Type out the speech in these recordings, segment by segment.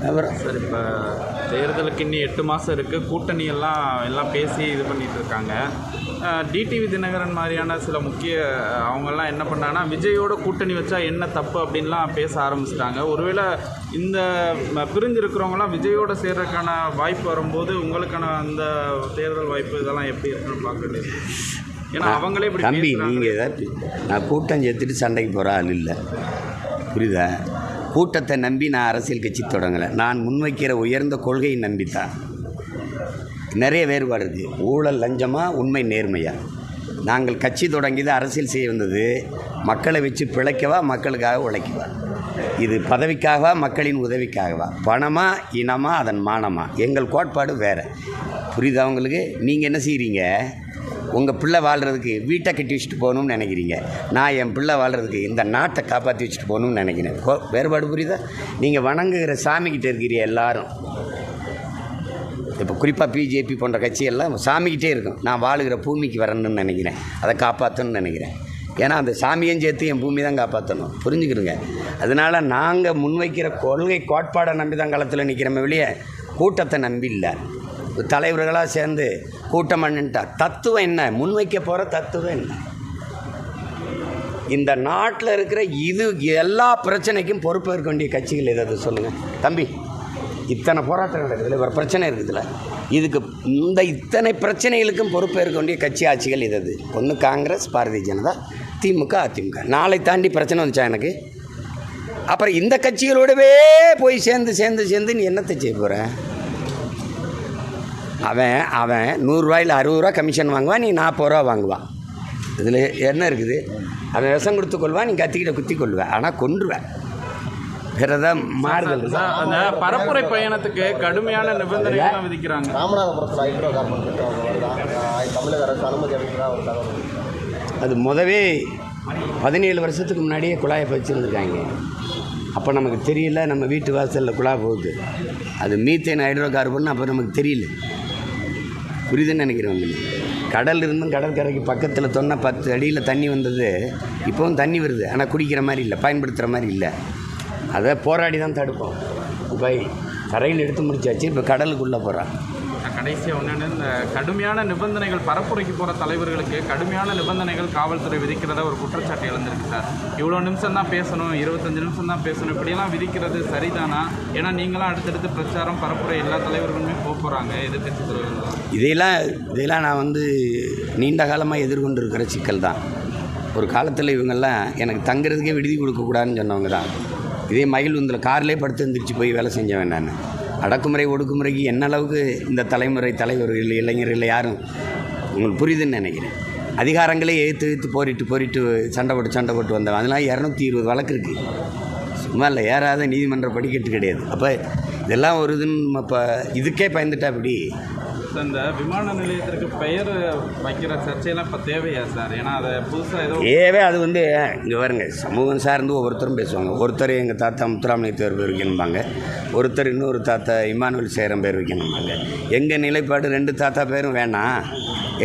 அப்புறம் சார் இப்போ தேர்தலுக்கு இன்னும் 8 மாதம் இருக்குது. கூட்டணி எல்லாம் பேசி இது பண்ணிகிட்டு இருக்காங்க. டிடிவி தினகரன் மாதிரியான சில முக்கிய அவங்கெல்லாம் என்ன பண்ணாங்கன்னா, விஜயோட கூட்டணி வச்சா என்ன தப்பு அப்படின்லாம் பேச ஆரம்பிச்சிட்டாங்க. ஒருவேளை இந்த பிரிஞ்சிருக்கிறவங்களாம் விஜயோட சேர்றதுக்கான வாய்ப்பு வரும்போது உங்களுக்கான அந்த தேர்தல் வாய்ப்பு இதெல்லாம் எப்படி இருக்குன்னு பார்க்க வேண்டியது. ஏன்னா அவங்களே இப்படி தம்பி, நீங்கள் ஏதாவது நான் கூட்டம் சேர்த்துட்டு சண்டைக்கு போகிற ஆள் இல்லை, புரியுதா? கூட்டத்தை நம்பி நான் அரசியல் கட்சி தொடங்கலை. நான் முன்வைக்கிற உயர்ந்த கொள்கையை நம்பித்தான். நிறைய வேறுபாடு இருக்குது. ஊழல் லஞ்சமா, உண்மை நேர்மையா? நாங்கள் கட்சி தொடங்கியது அரசியல் செய்ய வந்தது மக்களை வச்சு பிழைக்கவா, மக்களுக்காக உழைக்கவா? இது பதவிக்காகவா, மக்களின் உதவிக்காகவா? பணமா, இனமா, அதன் மானமா? எங்கள் கோட்பாடு வேறு. புரியுதா உங்களுக்கு? நீங்கள் என்ன செய்கிறீங்க? உங்கள் பிள்ளை வாழ்கிறதுக்கு வீட்டை கட்டி வச்சுட்டு போகணும்னு நினைக்கிறீங்க. நான் என் பிள்ளை வாழ்கிறதுக்கு இந்த நாட்டை காப்பாற்றி வச்சுட்டு போகணும்னு நினைக்கிறேன். வேறுபாடு புரியுதா? நீங்கள் வணங்குகிற சாமிக்கிட்ட இருக்கிறீ எல்லாரும். இப்போ குறிப்பாக பிஜேபி போன்ற கட்சியெல்லாம் சாமிக்கிட்டே இருக்கும். நான் வாழுகிற பூமிக்கு வரணும்னு நினைக்கிறேன், அதை காப்பாற்றணும்னு நினைக்கிறேன். ஏன்னா அந்த சாமியும் சேர்த்து என் பூமி தான் காப்பாற்றணும், புரிஞ்சுக்கிடுங்க. அதனால் நாங்கள் முன்வைக்கிற கொள்கை கோட்பாடை நம்பி தான் களத்தில் நிற்கிறோமே வெளியே கூட்டத்தை நம்பி இல்லை. தலைவர்களாக சேர்ந்து கூட்டம் பண்ணிட்டா தத்துவம் என்ன? முன்வைக்க போகிற தத்துவம் என்ன? இந்த நாட்டில் இருக்கிற இது எல்லா பிரச்சனைக்கும் பொறுப்பேற்க வேண்டிய கட்சிகள் எதாவது சொல்லுங்கள் தம்பி. இத்தனை போராட்டம் நடக்குதுல, ஒரு பிரச்சனை இருக்குதுல்ல, இதுக்கு இத்தனை பிரச்சனைகளுக்கும் பொறுப்பேற்க வேண்டிய கட்சி ஆட்சிகள் எதாவது? ஒன்று காங்கிரஸ், பாரதிய ஜனதா, திமுக, அதிமுக. நாளை தாண்டி பிரச்சனை வந்துச்சா எனக்கு? அப்புறம் இந்த கட்சிகளோடவே போய் சேர்ந்து நீ என்னத்தை செய்ய போகிற? அவன் 100 ரூபாயில் 60 ரூபா கமிஷன் வாங்குவான், நீ 40 ரூபா வாங்குவான். இதில் என்ன இருக்குது? அவன் விஷம் கொடுத்து கொள்வான், நீ கத்திக்கிட்ட குத்தி கொள்வேன், ஆனால் கொன்றுவேன். வேறு ஏதாவது மாறுதல்? அந்த பரப்புரை பயணத்துக்கு கடுமையான நிபந்தனைகள் விதிக்கிறாங்க. ராமநாதபுரத்தில் ஹைட்ரோ கார்பன் திட்டம் தமிழக அரசு அனுமதி அளிக்கிறதா? அது முதவே 17 வருஷத்துக்கு முன்னாடியே குழாயை வச்சுருந்துருக்காங்க. அப்போ நமக்கு தெரியல, நம்ம வீட்டு வாசலில் குழாய் போகுது. அது மீத்தேன் ஹைட்ரோ கார்பன் அப்போ நமக்கு தெரியல. புரியுதுன்னு நினைக்கிறவங்க. கடல் இருந்தும் கடற்கரைக்கு பக்கத்தில் 10 அடியில் தண்ணி வந்தது. இப்போவும் தண்ணி வருது, ஆனால் குடிக்கிற மாதிரி இல்லை, பயன்படுத்துகிற மாதிரி இல்லை. அதை போராடி தான் தடுப்போம். இப்போ கரையில் எடுத்து முடிச்சாச்சு, இப்போ கடலுக்குள்ளே போகிறான். கடைசியாக ஒன்று, இந்த கடுமையான நிபந்தனைகள் பரப்புரைக்கு போகிற தலைவர்களுக்கு கடுமையான நிபந்தனைகள் காவல்துறை விதிக்கிறதா ஒரு குற்றச்சாட்டு எழுந்திருக்கு சார். இவ்வளோ நிமிஷம் தான் பேசணும், 25 நிமிஷம் தான் பேசணும், இப்படியெல்லாம் விதிக்கிறது சரிதானா? ஏன்னா நீங்களாம் அடுத்தடுத்து பிரச்சாரம் பரப்புரை எல்லா தலைவர்களுமே போகிறாங்க, எதிர்கட்சி தலைவர்கள். இதெல்லாம் நான் நீண்ட காலமாக எதிர்கொண்டு இருக்கிற சிக்கல் தான். ஒரு காலத்தில் இவங்கெல்லாம் எனக்கு தங்குறதுக்கே விடுதி கொடுக்கக்கூடாதுன்னு சொன்னவங்க தான். இதே மகிழ்வுந்தில் கார்லேயே படுத்து எழுந்திரிச்சு போய் வேலை செஞ்சவன் நான். அடக்குமுறை ஒடுக்குமுறைக்கு என்ன அளவுக்கு இந்த தலைவர்கள் இளைஞர்கள் யாரும் உங்களுக்கு புரியுதுன்னு நினைக்கிறேன். அதிகாரங்களே எதிர்த்து போரிட்டு சண்டை போட்டு வந்தவன். அதெல்லாம் 220 வழக்கு இருக்குது. சும்மா இல்லை, ஏறாத நீதிமன்ற படிக்கட்டு கிடையாது. அப்போ இதெல்லாம் ஒரு இதுன்னு இப்போ இதுக்கே பயந்துட்டா அப்படி. இந்த விமான நிலையத்திற்கு பெயர் வைக்கிற சர்ச்சையெல்லாம் இப்போ தேவையா சார்? ஏன்னா அதை புதுசாக ஏதோ அது இங்கே வருங்க, சமூகம் சார்ந்து ஒவ்வொருத்தரும் பேசுவாங்க. ஒருத்தர் எங்கள் தாத்தா முத்துராமலிங்கத்தேவர் பேர் வைக்கணும்பாங்க, ஒருத்தர் இன்னொரு தாத்தா இமானுவேல் சேரம் பேர் வைக்கணும்பாங்க. எங்கள் நிலைப்பாடு 2 தாத்தா பேரும் வேணாம்.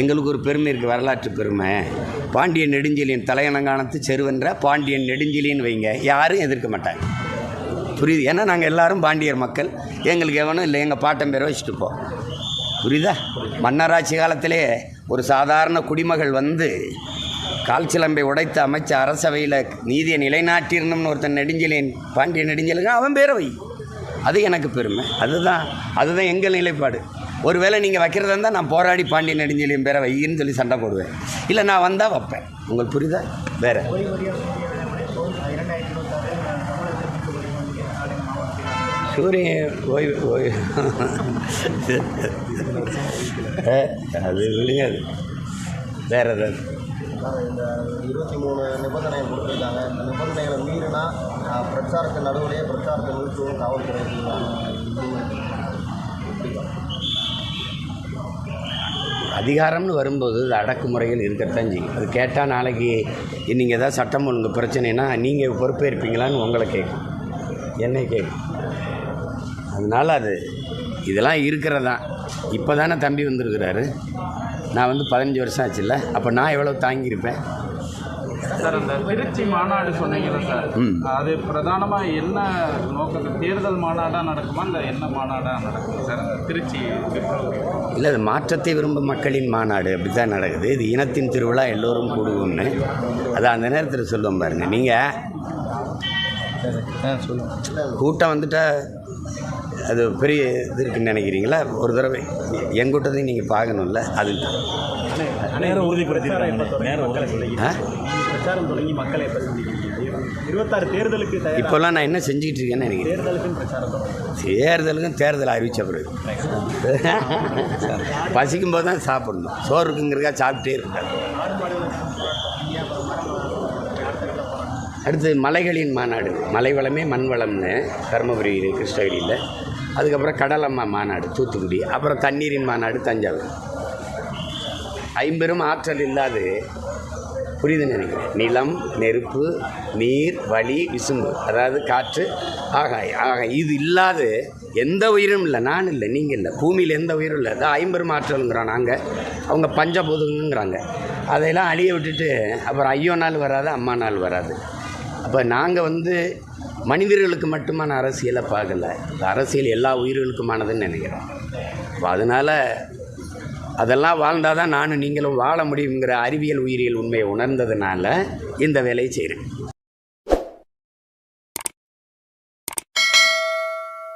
எங்களுக்கு ஒரு பெருமை இருக்குது, வரலாற்று பெருமை. பாண்டியன் நெடுஞ்செழியன் தலையணங்கானத்து செருவென்ற பாண்டியன் நெடுஞ்செழியன் வைங்க, யாரும் எதிர்க்க மாட்டாங்க. புரியுது? ஏன்னா நாங்கள் எல்லோரும் பாண்டியர் மக்கள், எங்களுக்கு எவனும் இல்லை, எங்கள் பாட்டம் பேரை வச்சுட்டு போ. புரியுதா? மன்னராட்சி காலத்திலே ஒரு சாதாரண குடிமகள் கால் சிலம்பை உடைத்து அமைச்ச அரசவையில் நீதியை நிலைநாட்டியிருந்தோம்னு ஒருத்தன் நெடுஞ்செழியன், பாண்டிய நெடுஞ்செழியன், அவன் பேரை வை. அது எனக்கு பெருமை. அதுதான் எங்கள் நிலைப்பாடு. ஒருவேளை நீங்கள் வைக்கிறதா இருந்தால் நான் போராடி பாண்டிய நெடுஞ்செழியன் பேரை வையின்னு சொல்லி சண்டை போடுவேன். இல்லை, நான் வந்தால் வைப்பேன். உங்களுக்கு புரியுதா? வேறு சூரியன் ஓய்வு அது விழுங்காது. வேறு ஏதாவது இந்த 23 நிபந்தனைகள் கொடுத்துருக்காங்க. இந்த நிபந்தனைகளை மீறினா பிரச்சாரத்தின் நடுவிலேயே பிரச்சாரத்தை நிறுத்துவோம் காவல்துறை. அதிகாரம்னு வரும்போது அது அடக்குமுறைகள் இருக்கத்தான் செய்யும். அது கேட்டால் நாளைக்கு நீங்கள் ஏதாவது சட்டம் ஒழுங்கு பிரச்சனைனா நீங்கள் பொறுப்பேற்பீங்களான்னு உங்களை கேட்கும், என்னை கேட்கும். அதனால் இதெல்லாம் இருக்கிறதான். இப்போ தானே தம்பி வந்திருக்கிறாரு. நான் 15 வருஷம் ஆச்சுல்ல, அப்போ நான் எவ்வளோ தாங்கியிருப்பேன்? சார் அந்த திருச்சி மாநாடு சொன்னீங்கல்ல சார், அது பிரதானமாக என்ன நோக்கத்தில் தேர்தல் மாநாடாக நடக்குமா இல்லை என்ன மாநாடாக நடக்குமா சார் அந்த திருச்சி? இல்லை, அது மாற்றத்தை விரும்பும் மக்களின் மாநாடு அப்படி தான் நடக்குது. இது இனத்தின் திருவிழா, எல்லோரும் கூடுவோம்னு. அதை அந்த நேரத்தில் சொல்லுவோம் பாருங்கள். நீங்கள் கூட்டம் வந்துட்டால் அது பெரிய இது இருக்குன்னு நினைக்கிறீங்களா? ஒரு தடவை என் கூட்டத்தையும் நீங்கள் பார்க்கணும்ல. அது நேரம் உறுதிப்படுத்திடுறாங்க. பிரச்சாரம் தொடங்கி மக்களை எப்போ சந்திக்கிறீங்க? 26 தேர்தலுக்கு இப்போல்லாம் நான் என்ன செஞ்சுக்கிட்டு இருக்கேன்னு நினைக்கிறேன். தேர்தலுக்குன்னு பிரச்சாரம் தேர்தலுக்கும் தேர்தல் அறிவிச்ச பிறகு பசிக்கும் போது தான் சாப்பிடணும். சோறு இருக்குங்கிறக்கா சாப்பிட்டே இருக்காது. அடுத்து மலைகளின் மாநாடு, மலை வளமே மண் வளம்னு தருமபுரி கிருஷ்ணகிரியில். அதுக்கப்புறம் கடலம்மா மாநாடு தூத்துக்குடி. அப்புறம் தண்ணீரின் மாநாடு தஞ்சாவூர். ஐம்பெரும் ஆற்றல் இல்லாது புரியுதுன்னு நினைக்கிறேன். நிலம், நெருப்பு, நீர், வளி, விசும்பு, அதாவது காற்று, ஆகாயம். இது இல்லாத எந்த உயிரும் இல்லை. நான் இல்லை, நீங்கள் இல்லை, பூமியில் எந்த உயிரும் இல்லை. அதான் ஐம்பெரும் ஆற்றலுங்கிறோம் நாங்கள். அவங்க பஞ்சபூதங்கிறாங்க. அதையெல்லாம் அழிய விட்டுட்டு அப்புறம் ஐயோ நாள் வராது, அம்மா நாள் வராது. அப்போ நாங்கள் மனிதர்களுக்கு மட்டுமான அரசியலை பார்க்கல. இந்த அரசியல் எல்லா உயிர்களுக்குமானதுன்னு நினைக்கிறோம். அப்போ அதனால் அதெல்லாம் வாழ்ந்தால் தான் நானும் நீங்களும் வாழ முடியுங்கிற அறிவியல் உயிரியல் உண்மையை உணர்ந்ததுனால இந்த வேலையை செய்கிறேன்.